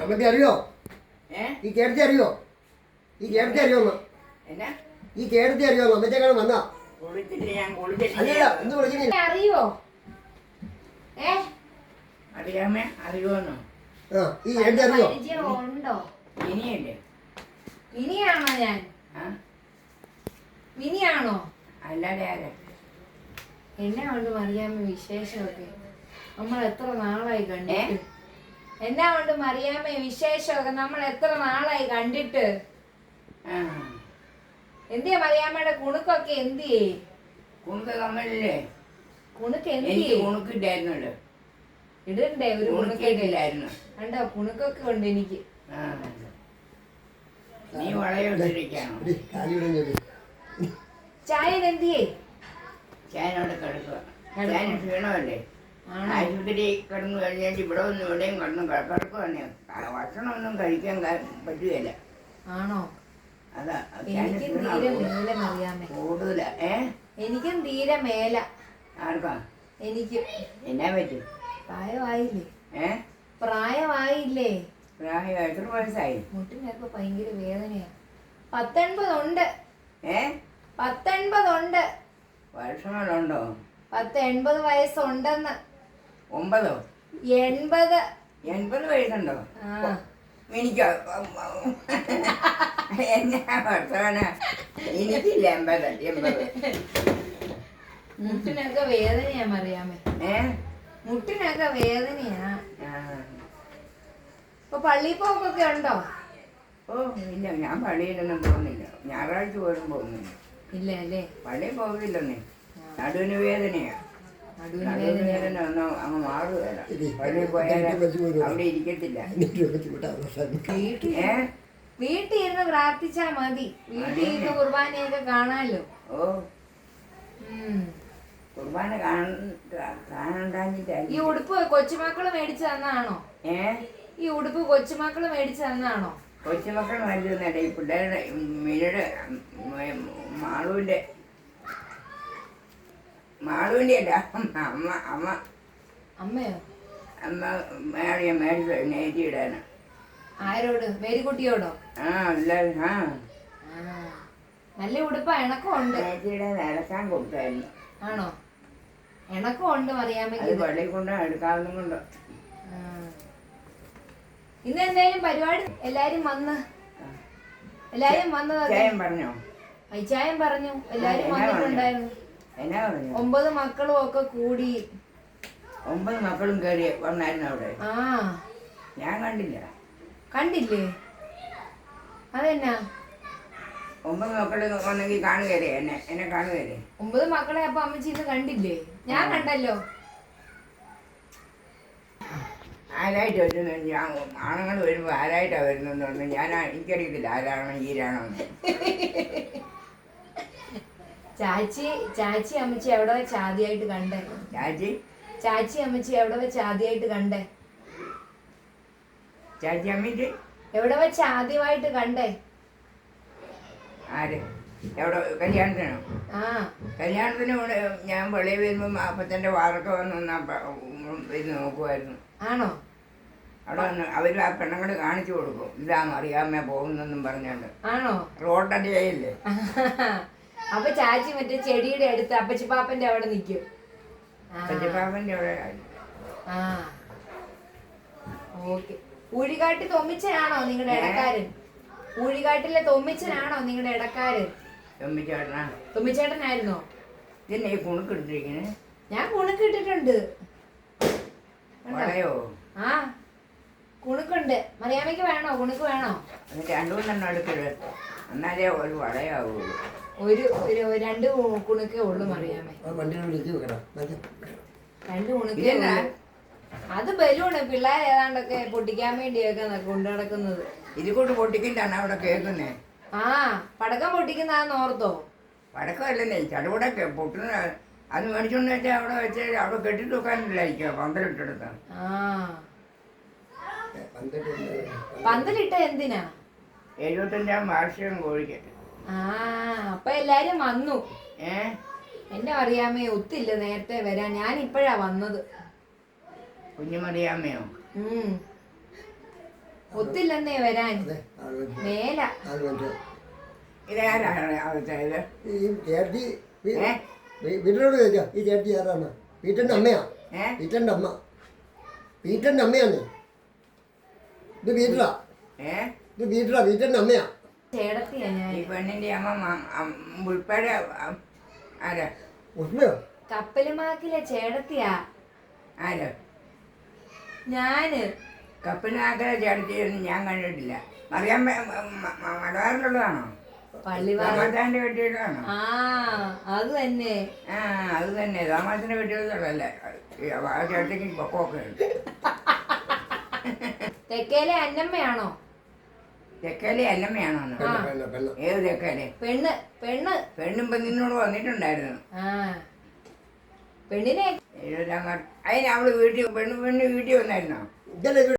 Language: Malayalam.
അമ്മയ്ക്ക് അറിയോ? ഈ കേടത്തി അറിയോ? ഈ കേടത്തി അറിയോന്ന്? ഈ കേടത്തി അറിയോന്ന്? അമ്മത്തേക്കാണ് വന്നാ അല്ലല്ല എന്ത് വിളിക്കുന്നില്ല. അറിയോ? അറിയാമേ അറിയുമെന്നോ? ഈ കേടത്തി അറിയോ? ഉണ്ടോ? ഇനിയല്ലേ? മിനിയാണോ ഞാൻ? മിനിയാണോ? അല്ലാതെ ആരെ? എന്നാ കൊണ്ട് മറിയാമ്മ വിശേഷമൊക്കെ? നമ്മൾ എത്ര നാളായി കണ്ടിട്ട്. എന്നാ കൊണ്ട് മറിയാമ്മ വിശേഷമൊക്കെ? നമ്മൾ എത്ര നാളായി കണ്ടിട്ട്. എന്തിയാ മറിയാമ്മയുടെ കുണുക്കൊക്കെ? എന്തിയേ കുണുക്ക് കമ്മലില്ലേ? കുണുക്ക് എനിക്ക് കുണുക്കില്ലായിരുന്നല്ലോ. ഇടണ്ടേ ഒരു കുണുക്കില്ലായിരുന്നു. കണ്ടോ കുണുക്കൊക്കെ ഉണ്ട് എനിക്ക്. നീ വളയോട്ടിരിക്കാണോ? ചായ എന്തിയേ? ചായനോട് കിടക്കുക. ചായ ക്ഷീണമല്ലേ? ആശുപത്രി കിടന്നു കഴിഞ്ഞാൽ ഇവിടെ ഒന്നും ഇവിടെയും കിടന്നു കിടക്കുക തന്നെ. ഭക്ഷണമൊന്നും കഴിക്കാൻ പറ്റുകയില്ല. ആണോ? അതാ എനിക്കും തീരെ മേല മറിയാമേ. കൂടുതല. എനിക്കും തീരെ മേല. ആർക്കാ? എനിക്ക്. എന്നാ പറ്റും? പ്രായമായില്ലേ? പ്രായമായി. എത്ര വയസ്സായി? മുട്ടിനൊക്കെ ഭയങ്കര വേദനയാ. 19 ഉണ്ട്. 19 ഉണ്ട്. വർഷങ്ങളുണ്ടോ? 80 വയസ്സുണ്ടെന്ന്. 9? 80. 80 വയസ്സുണ്ടോ? എനിക്ക് എന്നാ വർഷമാണ്? എനിക്കില്ല 80. മുട്ടിനൊക്കെ വേദനയാ മറിയാമേ. മുട്ടിനൊക്കെ വേദനയാ. ഇപ്പൊ പള്ളി പോക്കൊക്കെ ഉണ്ടോ? ഇല്ല, ഞാൻ പള്ളിയിലൊന്നും പോകുന്നില്ല. ഞായറാഴ്ച പോലും പോകുന്നില്ല. ഇല്ല അല്ലേ? പള്ളിയിൽ പോകില്ലെന്നേ. നടുവിന് വേദനയാ. നടുവിന് വേദന ഒന്നും അങ്ങ് മാറുകയല്ല. പള്ളിയിൽ പോയാൽ അവിടെ ഇരിക്കത്തില്ല. വീട്ടിൽ ഇരുന്ന് പ്രാർത്ഥിച്ചാ മതി. വീട്ടിൽ ഇരുന്ന് കുർബാനയൊക്കെ കാണാലോ. കുർബാന കാണണ്ടാഞ്ഞിട്ടല്ല. ഈ ഉടുപ്പ് കൊച്ചുമക്കള് മേടിച്ചു തന്നാണോ? ഈ ഉടുപ്പ് കൊച്ചുമക്കള് മേടിച്ചു തന്നാണോ? കൊച്ചുമക്കൾ മരുന്നല്ല. ഈ പിള്ളേരുടെ മിഴയുടെ മാളുവിന്റെ അല്ല അമ്മയോ? അമ്മ മേടിച്ചു നേറ്റി ഇടാന്. ആരോട്? മേരിക്കുട്ടിയോടോ? നല്ല ഉടുപ്പാ. ഇണക്കം ഉണ്ട്. നേറ്റി ഇടാൻ ഇളക്കാൻ കൊടുത്തായിരുന്നു. ആണോ? ഇണക്കം ഉണ്ട് മറിയാമ്മ. പള്ളിയിൽ കൊണ്ട് എടുക്കാവുന്ന കൊണ്ട്. ഇന്ന് എന്തായാലും പരിപാടി എല്ലാരും വന്ന് പറഞ്ഞോ? അയച്ചായം പറഞ്ഞു. എല്ലാരും വന്നിട്ടുണ്ടായിരുന്നു. 9 മക്കളും ഒക്കെ കൂടി. 9 മക്കളും കയറി വന്നായിരുന്നു അവിടെ. ഞാൻ കണ്ടില്ലേ? അതെന്നാ? 9 മക്കള് വന്നെങ്കിൽ കാണുകയല്ലേ? എന്നെ കാണുകയല്ലേ? 9 മക്കളെ അപ്പൊ അമ്മച്ചി ഇന്ന് കണ്ടില്ലേ? ഞാൻ കണ്ടല്ലോ. ആരായിട്ട് വരുന്നു? ആണുങ്ങൾ വരുമ്പോ ആരായിട്ടാ വരുന്നെന്ന് പറഞ്ഞു. എനിക്കറിയത്തില്ല ആരാണോ ഈരാണോ. ചാച്ചി അമ്മച്ചി എവിടെ വെച്ച് ആദ്യമായിട്ട് കണ്ടേ? ചാച്ചി അമ്മച്ചി എവിടെ വെച്ച് ആദ്യമായിട്ട് കണ്ടേ? ചാച്ചി അമ്മച്ചി എവിടെ വെച്ച് ആദ്യമായിട്ട് കണ്ടേ? ആര്? എവിടെ? കല്യാണത്തിനോ? കല്യാണത്തിന് ഞാൻ വെളിയിൽ വരുമ്പോ അപ്പത്തന്റെ വാറൊക്കെ വന്ന് നോക്കുമായിരുന്നു. ആണോ? അവിടെ വന്ന് അവര് ആ പെണ്ണുങ്ങള് കാണിച്ചു കൊടുക്കും. ഇതാ അറിയാമേ പോകുന്നെന്നും പറഞ്ഞോണ്ട്. ആണോ? റോഡല്ലേ ചെയ്യില്ലേ? അപ്പൊ ചാച്ചി മറ്റേ ചെടിയുടെ അടുത്ത് അപ്പച്ചിപ്പാപ്പന്റെ അവിടെ നിക്കും. അപ്പച്ചിപ്പാപ്പന്റെ അവിടെ. ഓക്കെ. ഊഴികാട്ടി തൊമ്മിച്ചനാണോ നിങ്ങളുടെ ഇടക്കാരൻ? ഊഴികാട്ടിലെ തൊമ്മിച്ചനാണോ നിങ്ങളുടെ ഇടക്കാരൻ? തൊമ്മിച്ചേട്ടനായിരുന്നോ? ഇതന്നെ ഈ കുണുക്കിട്ടിരിക്കണേ. ഞാൻ കുണുക്കിട്ടിട്ടുണ്ട്. കുണുക്കുണ്ട്. മറിയാമ്മയ്ക്ക് വേണോ? കുണുക്ക് വേണോ? 2-3 എടുക്കരുത്. എന്നാലേ ഒരു വളയാവുള്ളൂ. ഒരു 2 കുണുക്കേ ഉള്ളു മറിയാമ്മേ. 2 കുണുക്കേ ഉള്ളു. അത് ബലൂണ്. പിള്ളേർ ഏതാണ്ടൊക്കെ പൊട്ടിക്കാൻ വേണ്ടിയൊക്കെ കൊണ്ടു നടക്കുന്നത്. ഇതുകൊണ്ട് പൊട്ടിക്കില്ലാണ് അവിടെ കേൾക്കുന്നേ. പടക്കം പൊട്ടിക്കുന്നതാന്ന് ഓർത്തോ? പടക്കമല്ലേ ചടുകൂടൊക്കെ പൊട്ടുന്ന. അത് മേടിച്ചോണ്ട് വെച്ചാൽ അവിടെ വെച്ച് അവിടെ കെട്ടിട്ട് വെക്കാനില്ലായിരിക്കും. പന്തലിട്ടെടുത്ത. പന്തലിട്ട എന്തിനാ? 75ാം വാർഷികം കോഴിക്ക്. അപ്പൊ എല്ലാരും വന്നു. എന്നെ അറിയാമേ ഒത്തില്ല നേരത്തെ വരാൻ. ഞാൻ ഇപ്പോഴാ വന്നത്. കുഞ്ഞുമറിയാമയോ? ഒത്തില്ലെന്നേ വരാൻ അതെ മേല. ഇതാരാണ് അവിടുത്തെ ഇത്? ഈ ചേർത്തി വീട്ടിലോട് ചോദിക്കാം. ഈ ചേർത്തി ആരാണ്? പീറ്ററിൻ്റെ അമ്മയാ. പീറ്ററിൻ്റെ അമ്മ. പീറ്ററിൻ്റെ അമ്മയാണ്. ഇത് പീറ്ററാ. ഇത് പീറ്ററാ. പീറ്ററിൻ്റെ അമ്മയാ. ചേടത്തിയാ ഞാൻ. ഈ പെണ്ണിന്റെ അമ്മ ഉൾപ്പെടെ ആരാ? ഉഷ്മയോ? കപ്പലുമാക്കിലെ ചേടത്തിയാ. ആരോ? ഞാന്. കപ്പലിനാക്കലെ ചേർത്തിയൊന്നും ഞാൻ കണ്ടിട്ടില്ല. അറിയാൻ മലബാറിലുള്ളതാണോ? താമസാന്റെ കെട്ടിയതാണോ? ആ അത് തന്നെ. ആ അത് തന്നെ. താമസത്തിന്റെ കെട്ടിയതല്ലേ ചേർത്തിക്ക് പൊക്കമൊക്കെ ഉണ്ട്. തെക്കേലെ അന്നമ്മയാണോ? തെക്കേലെ അല്ലമ്മയാണോ? ഏത് തെക്കേലെ? പെണ്ണ്. പെണ്ണ്. പെണ്ണും പെണ്ണിനോട് വന്നിട്ടുണ്ടായിരുന്നു. ആ പെണ്ണിനെ അതിന് അവള് വീട്ടിൽ പെണ്ണ് വീട്ടിൽ വന്നായിരുന്നോ?